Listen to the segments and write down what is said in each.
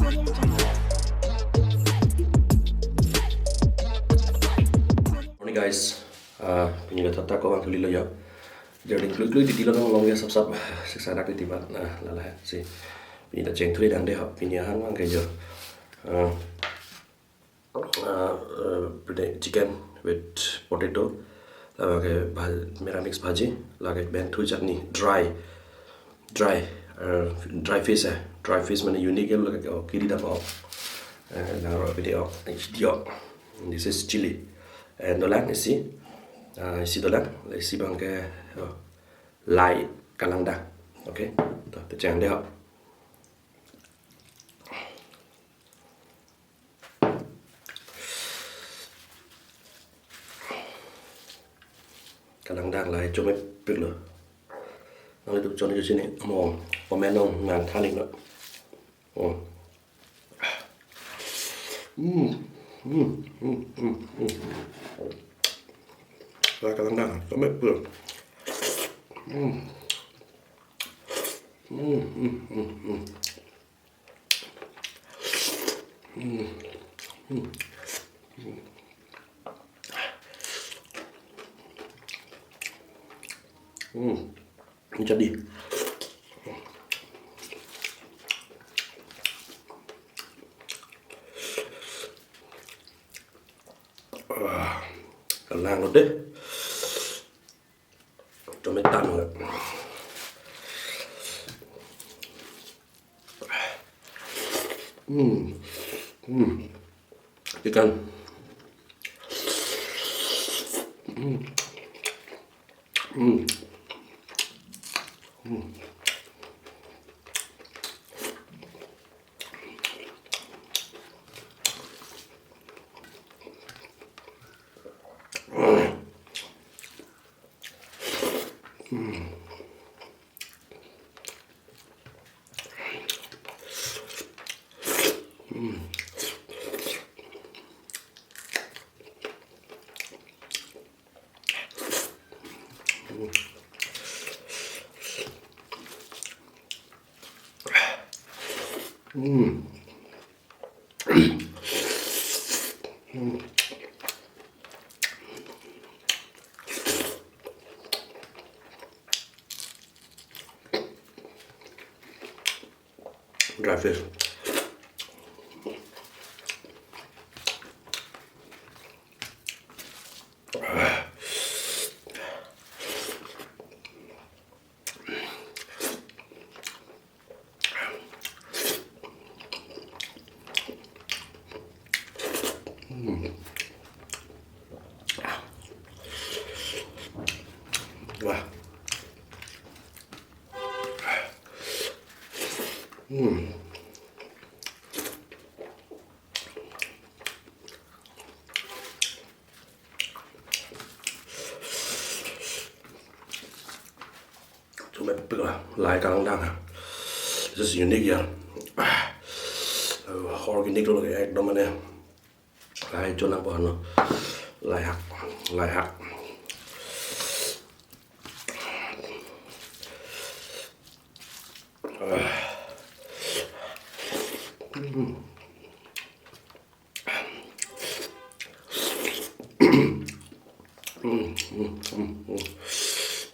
Morning guys, pinjaga tata ko ang tulilo yo. Jadi klui di tilo nang long ya sap seksana klui tiba nah lala si pinjaga ceng tuli dan deh pinjahan mang kayak chicken with potato lagi merah mix bhaji lagi bento chutney dry fish mana unique ya lagi kiri dah mau nah video this is chili and dolan isi dolan isi bang ke lai kalangda okay to chang deh kalangda lai cuma pek lo nanti tu contoh sini mau pemenong ngan thalik lo Lai kalangda cuma pek ini jadi kalang lo deh tometan nggak ikan dry fish wah cuma lai kalangda this is unique ya organic lo kayak ekdom mana lai chona pohon lai hak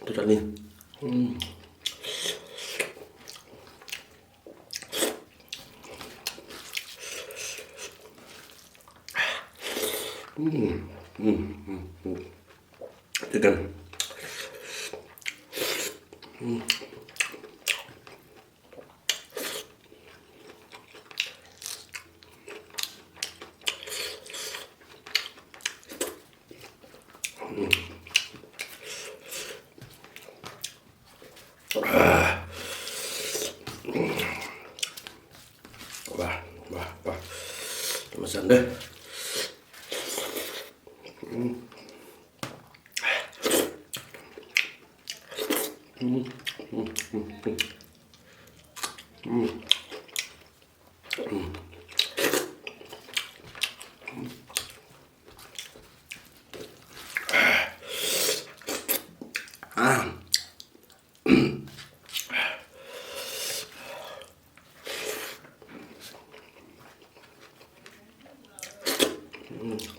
itu tadi ikan wah pemesan deh Layak.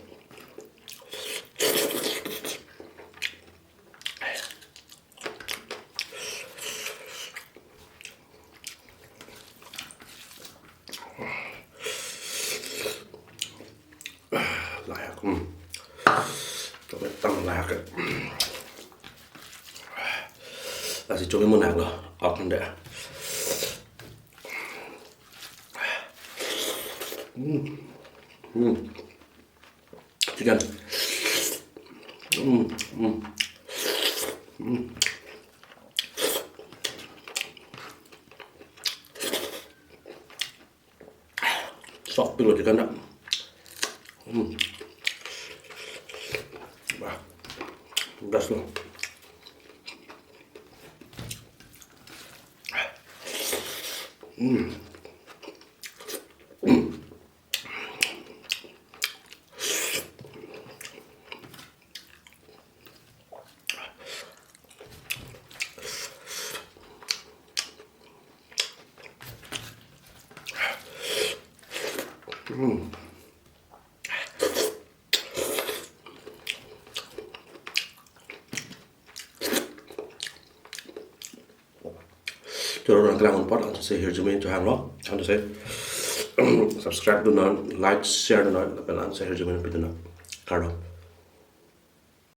Coba tăng layak. Kasi coba mo naglo. Ako hindi. Chicken. Soft pillow chicken đó. Gas lo. Cho nó làm một pot là sẽ hiểu cho mình cho hàng đó, anh sẽ subscribe do not like share do not là bạn sẽ hiểu cho mình biết nó, card